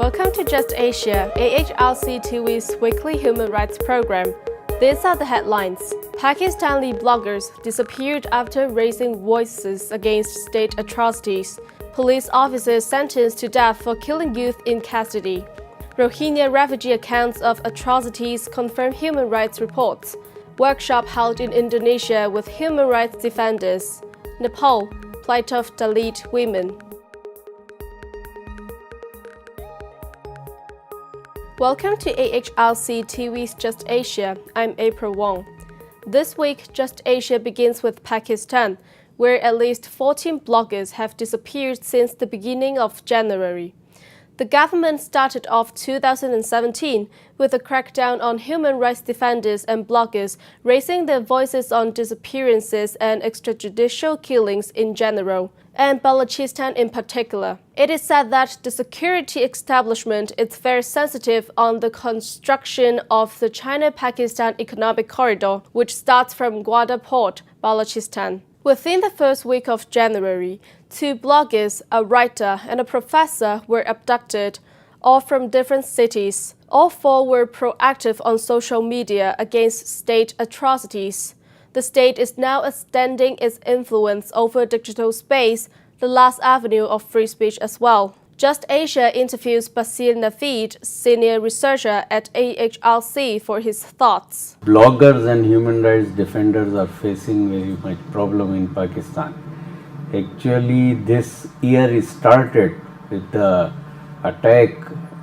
Welcome to Just Asia, AHRC TV's weekly human rights program. These are the headlines. Pakistani bloggers disappeared after raising voices against state atrocities. Police officers sentenced to death for killing youth in custody. Rohingya refugee accounts of atrocities confirm human rights reports. Workshop held in Indonesia with human rights defenders. Nepal, plight of Dalit women. Welcome to AHRC TV's Just Asia. I'm April Wong. This week, Just Asia begins with Pakistan, where at least 14 bloggers have disappeared since the beginning of January. The government started off 2017 with a crackdown on human rights defenders and bloggers, raising their voices on disappearances and extrajudicial killings in general, and Balochistan in particular. It is said that the security establishment is very sensitive on the construction of the China-Pakistan Economic Corridor, which starts from Gwadar port, Balochistan. Within the first week of January, 2 bloggers, a writer, and a professor were abducted, all from different cities. All 4 were proactive on social media against state atrocities. The state is now extending its influence over digital space, the last avenue of free speech as well. Just Asia interviews Baseer Naveed, senior researcher at AHRC, for his thoughts. Bloggers and human rights defenders are facing very much problem in Pakistan. Actually, this year started with the attack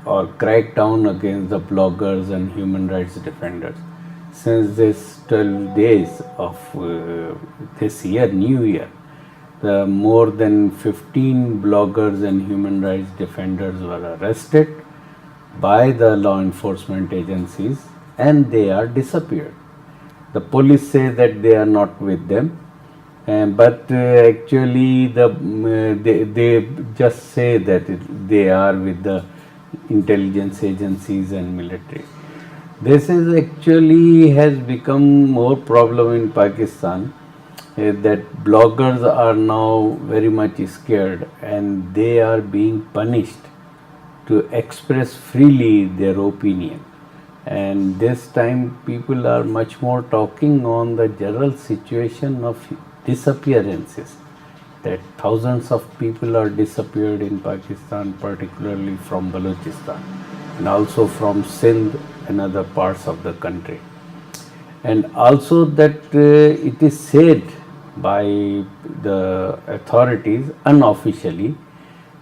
or crackdown against the bloggers and human rights defenders. Since this 12 days of this year, New Year, more than 15 bloggers and human rights defenders were arrested by the law enforcement agencies and they are disappeared. The police say that they are not with them, but actually they just say that they are with the intelligence agencies and military. This is actually has become more problem in Pakistan. That bloggers are now very much scared and they are being punished to express freely their opinion. And this time people are much more talking on the general situation of disappearances, that thousands of people are disappeared in Pakistan, particularly from Balochistan and also from Sindh and other parts of the country. And also that it is said by the authorities unofficially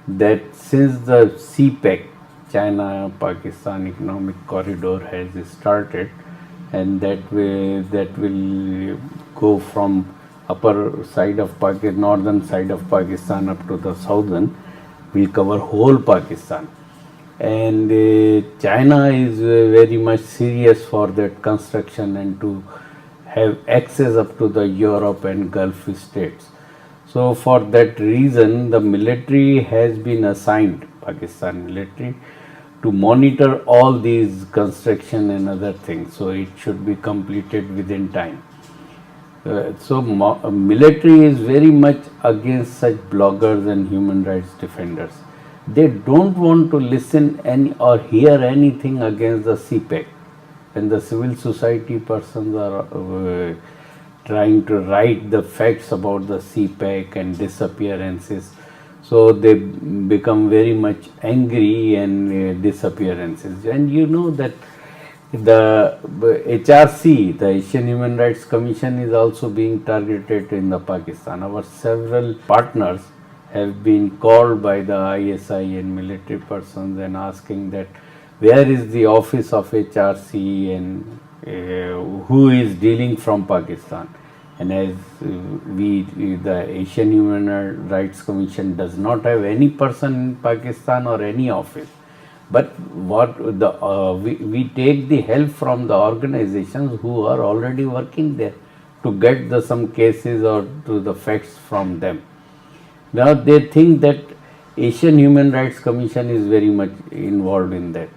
that since the CPEC, China-Pakistan Economic Corridor, has started, and that will go from upper side of Pakistan, northern side of Pakistan up to the southern, will cover whole Pakistan. And China is very much serious for that construction and to have access up to the Europe and Gulf states. So for that reason, the military has been assigned, Pakistan military, to monitor all these construction and other things. So it should be completed within time. Military is very much against such bloggers and human rights defenders. They don't want to listen or hear anything against the CPEC. And the civil society persons are trying to write the facts about the CPEC and disappearances. So they become very much angry and disappearances. And you know that the AHRC, the Asian Human Rights Commission, is also being targeted in the Pakistan. Our several partners have been called by the ISI and military persons and asking that where is the office of AHRC and who is dealing from Pakistan. And as the Asian Human Rights Commission does not have any person in Pakistan or any office, but we take the help from the organizations who are already working there to get some cases or to the facts from them. Now they think that Asian Human Rights Commission is very much involved in that.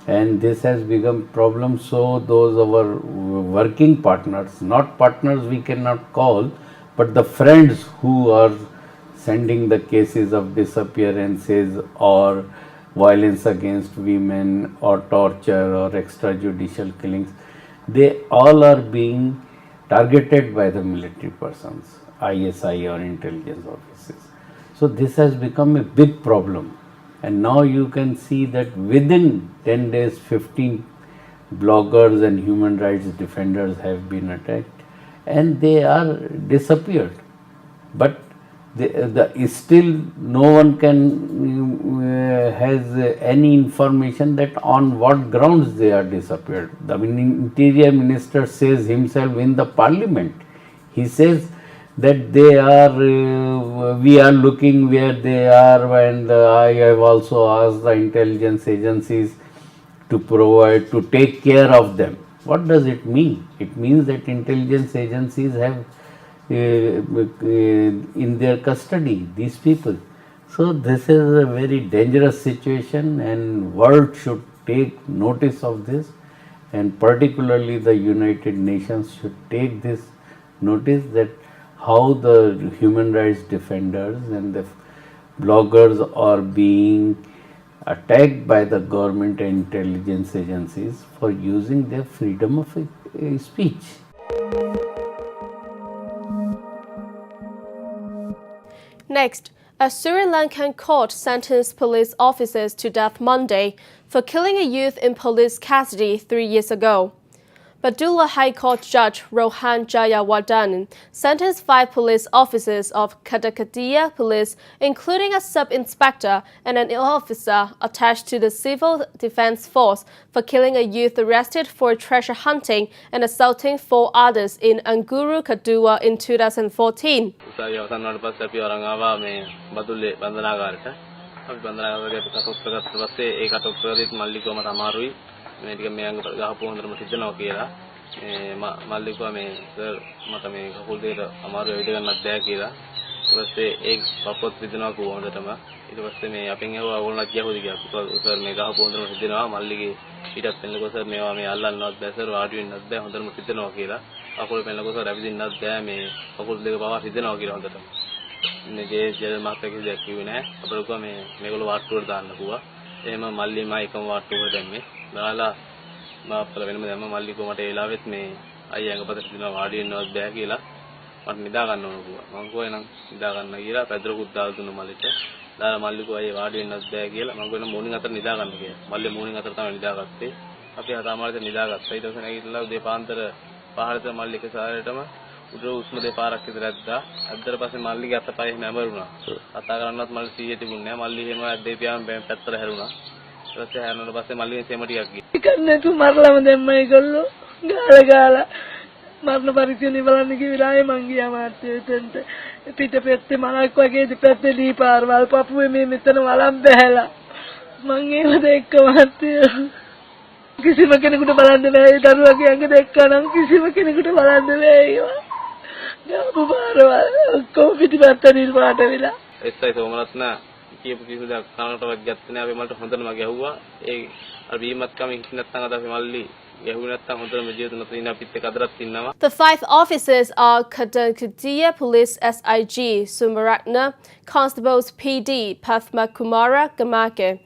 And this has become problem. So those our working partners, not partners we cannot call, but the friends who are sending the cases of disappearances or violence against women or torture or extrajudicial killings, they all are being targeted by the military persons, ISI or intelligence offices. So this has become a big problem, and now you can see that within 10 days 15 bloggers and human rights defenders have been attacked and they are disappeared. But still no one can has any information that on what grounds they are disappeared. The interior minister says himself in the parliament, he says that they are we are looking where they are, and I have also asked the intelligence agencies to provide, to take care of them. What does it mean? It means that intelligence agencies have in their custody these people. So this is a very dangerous situation, and world should take notice of this, and particularly the United Nations should take this notice that how the human rights defenders and the bloggers are being attacked by the government and intelligence agencies for using their freedom of speech. Next, a Sri Lankan court sentenced police officers to death Monday for killing a youth in police custody 3 years ago. Badula High Court Judge Rohan Jayawardene sentenced 5 police officers of Kadakadia Police, including a sub-inspector and an officer attached to the Civil Defense Force, for killing a youth arrested for treasure hunting and assaulting 4 others in Anguru, Kadua in 2014. මේ ටික මේ අංග ගහපුව හොඳටම සිද්ධනවා කියලා මේ මල්ලිකුවා මේ sir මට මේ කකුල් දෙකට අමාරු වෙවිද ගන්නත් බෑ කියලා ඊට පස්සේ ඒ පපොත් විදිනවා කෝ හොඳටම ඊට පස්සේ මේ අපෙන් ඇහුවා ඕගොල්ලෝ ගියහොද කියලා සර් මේ ගහපුව හොඳටම සිද්ධනවා මල්ලිගේ ඊටත් පෙන්නකෝ සර් මේවා මේ අල්ලන්නවත් බෑ සර් වාඩි වෙන්නත් බෑ හොඳටම සිද්ධනවා කියලා කකුල් පෙන්නකෝ සර් ඇවිදින්නත් බෑ මේ කකුල් දෙක පවා සිද්ධනවා කියලා හොඳට ඉන්නේ ජේ මාත්‍යා කිසිදෙයක් කිව්වේ නෑ අපිට කිව්වා මේ මේගොල්ලෝ වාට්ටුවට දාන්න කිව්වා එහෙම මල්ලි මා එකම වාට්ටුවට දැම්මේ දාලා මාප්පල වෙනම දැම්ම මල්ලිකෝ මට ඒ වෙලාවෙත් මේ අයියා ඇඟපතට දිනවා වාඩි වෙන්නවත් බෑ කියලා මට නිදා ගන්න ඕන කිව්වා මං කිව්වා එනම් නිදා ගන්න කියලා පැද්දරකුත් දාලා දුන්නා මල්ලිට දාලා මල්ලිකෝ අයියා වාඩි වෙන්නවත් බෑ කියලා මං කිව්වා මෝනින් අතර නිදා ගන්න කියලා මල්ලි මෝනින් අතර තමයි නිදාගත්තේ අපි හතමාරට නිදාගත්තා ඊට පස්සේ නැගිටලා උදේ පාන්දර 5ට මල්ලික සාරේටම උදේ උස්ම දෙපාරක් විතර ඇද්දා ඇද්දට පස්සේ මල්ලිගේ අතපය නැමරුණා කතා කරන්නවත් මල්ලි සීයේ තිබුණේ නැහැ මල්ලි එහෙම ඇද්දේ පියාම පැත්තට හැරුණා ඊට පස්සේ හැරුණාට පස්සේ මල්ලිගේ සෙම ටිකක් ගියා කන්නතු මරලම දැම්මයි ඒගොල්ලෝ ගාලා මරණ පරික්ෂණය බලන්න කිව්ලායි මං ගියා මාත්‍යෙට පිටපැත්තේ මලක් වගේ දෙපැත්තේ දී පාරවල් පපුවේ මේ මෙතන වලම් බැහැලා මං ඒව දැක්ක මාත්‍යෙ කිසිම කෙනෙකුට බලන්න බෑ දරුවගේ ඇඟ දැක්කනම් කිසිම කෙනෙකුට බලන්න බෑ ඒවා ගාපු පාරවල් ඔක්කොම පිටිපැත්ත නිල්පාට වෙලා එස්සයි සෝමරත්න කියපු කිසිම දෙයක් කනටවත් ගත්තේ නෑ අපි මල්ට හොඳටම ගැහුවා ඒ අර බීමත් කම හිට නැත්නම් අද අපි මල්ලි ගැහුවේ නැත්නම් හොඳටම ජීවිත නැතුව ඉන්න අපිත් එක්ක අදටත් ඉන්නවා. The 5 officers are Kadakadia Police SIG Sumaratna, Constables PD Pathma Kumara Gamake,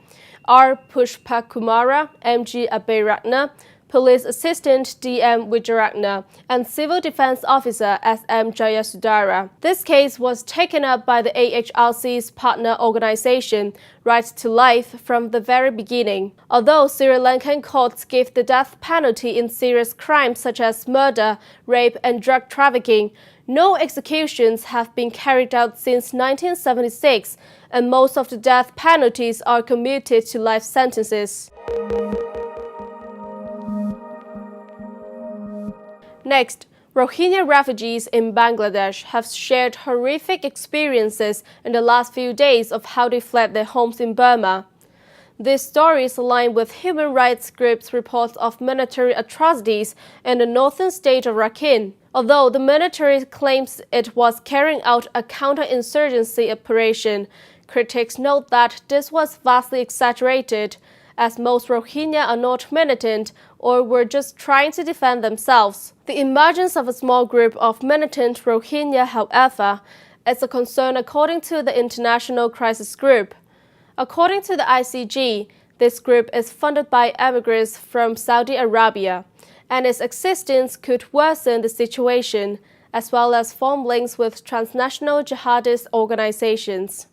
R Pushpa Kumara, MG Aberatna, Police Assistant DM Wijaratna, and Civil Defense Officer SM Jayasudara. This case was taken up by the AHRC's partner organization, Right to Life, from the very beginning. Although Sri Lankan courts give the death penalty in serious crimes such as murder, rape, and drug trafficking, no executions have been carried out since 1976, and most of the death penalties are commuted to life sentences. Next, Rohingya refugees in Bangladesh have shared horrific experiences in the last few days of how they fled their homes in Burma. These stories align with human rights groups' reports of military atrocities in the northern state of Rakhine. Although the military claims it was carrying out a counterinsurgency operation, critics note that this was vastly exaggerated, as most Rohingya are not militant or were just trying to defend themselves. The emergence of a small group of militant Rohingya, however, is a concern according to the International Crisis Group. According to the ICG, this group is funded by immigrants from Saudi Arabia, and its existence could worsen the situation, as well as form links with transnational jihadist organizations.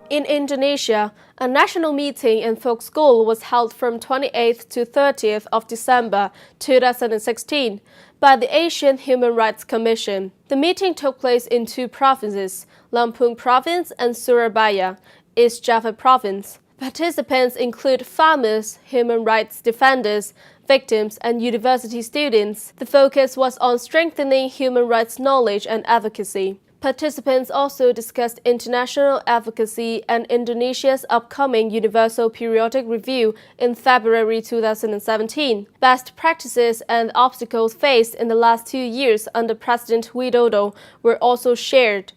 In Indonesia, a national meeting in Folk School was held from 28th to 30th of December 2016 by the Asian Human Rights Commission. The meeting took place in two provinces, Lampung Province and Surabaya, East Java Province. Participants include farmers, human rights defenders, victims, and university students. The focus was on strengthening human rights knowledge and advocacy. Participants also discussed international advocacy and Indonesia's upcoming Universal Periodic Review in February 2017, best practices and obstacles faced in the last 2 years under President Widodo were also shared.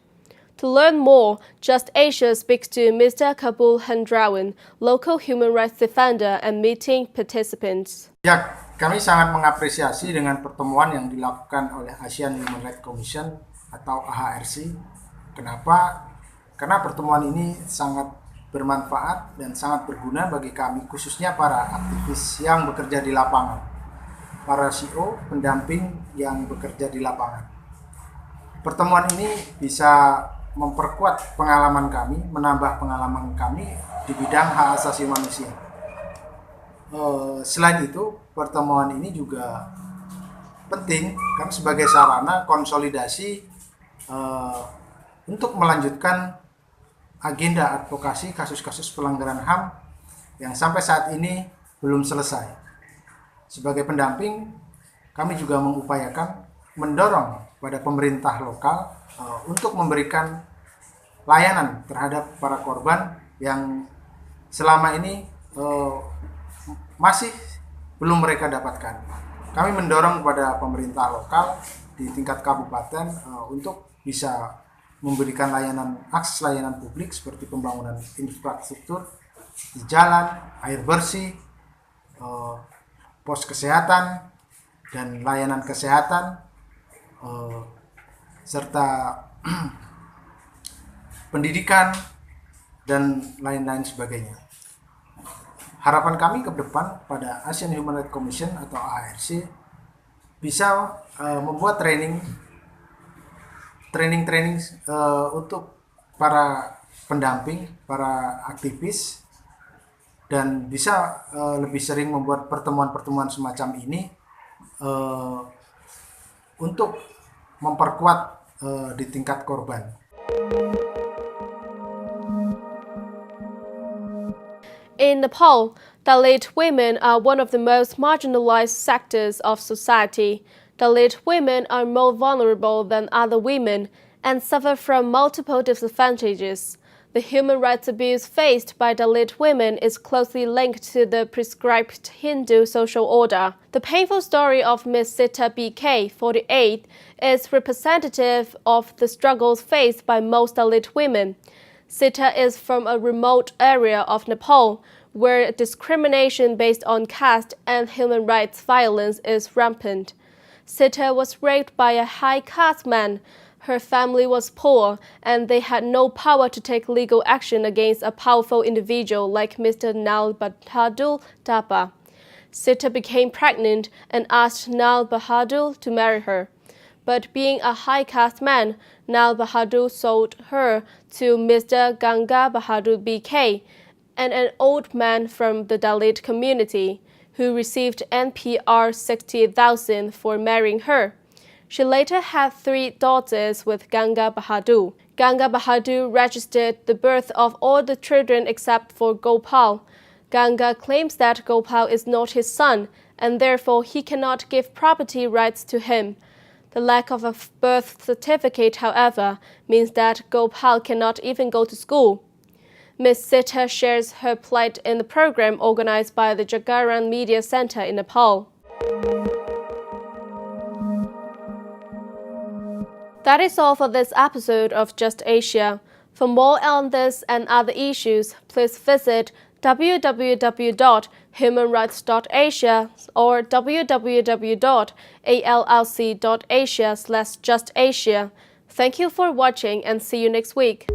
To learn more, Just Asia speaks to Mr. Kabul Hendrawan, local human rights defender and meeting participants. Ya, kami sangat mengapresiasi dengan pertemuan yang dilakukan oleh Asian Human Rights Commission atau AHRC. Kenapa? Karena pertemuan ini sangat bermanfaat dan sangat berguna bagi kami, khususnya para aktivis yang bekerja di lapangan, para CO, pendamping yang bekerja di lapangan. Pertemuan ini bisa memperkuat pengalaman kami, menambah pengalaman kami di bidang hak asasi manusia. Selain itu, pertemuan ini juga penting karena sebagai sarana konsolidasi untuk melanjutkan agenda advokasi kasus-kasus pelanggaran HAM yang sampai saat ini belum selesai. Sebagai pendamping, kami juga mengupayakan mendorong pada pemerintah lokal untuk memberikan layanan terhadap para korban yang selama ini masih belum mereka dapatkan. Kami mendorong kepada pemerintah lokal di tingkat kabupaten untuk bisa memberikan akses layanan publik seperti pembangunan infrastruktur di jalan, air bersih, pos kesehatan, dan layanan kesehatan, serta pendidikan, dan lain-lain sebagainya. Harapan kami ke depan pada Asian Human Rights Commission atau AHRC bisa membuat training untuk para pendamping, para aktivis, dan bisa lebih sering membuat pertemuan-pertemuan semacam ini untuk memperkuat di tingkat korban. In Nepal, Dalit women are one of the most marginalized sectors of society. Dalit women are more vulnerable than other women and suffer from multiple disadvantages. The human rights abuse faced by Dalit women is closely linked to the prescribed Hindu social order. The painful story of Ms. Sita B.K., 48, is representative of the struggles faced by most Dalit women. Sita is from a remote area of Nepal, where discrimination based on caste and human rights violence is rampant. Sita was raped by a high caste man. Her family was poor, and they had no power to take legal action against a powerful individual like Mr. Nal Bahadur Dapa. Sita became pregnant and asked Nal Bahadur to marry her. But being a high caste man, Nal Bahadur sold her to Mr. Ganga Bahadur B.K., and an old man from the Dalit community, who received NPR 60,000 for marrying her. She later had 3 daughters with Ganga Bahadur. Ganga Bahadur registered the birth of all the children except for Gopal. Ganga claims that Gopal is not his son, and therefore he cannot give property rights to him. The lack of a birth certificate, however, means that Gopal cannot even go to school. Ms. Sita shares her plight in the program organized by the Jagaran Media Center in Nepal. That is all for this episode of Just Asia. For more on this and other issues, please visit www.humanrights.asia or www.alrc.asia/justasia. Thank you for watching and see you next week.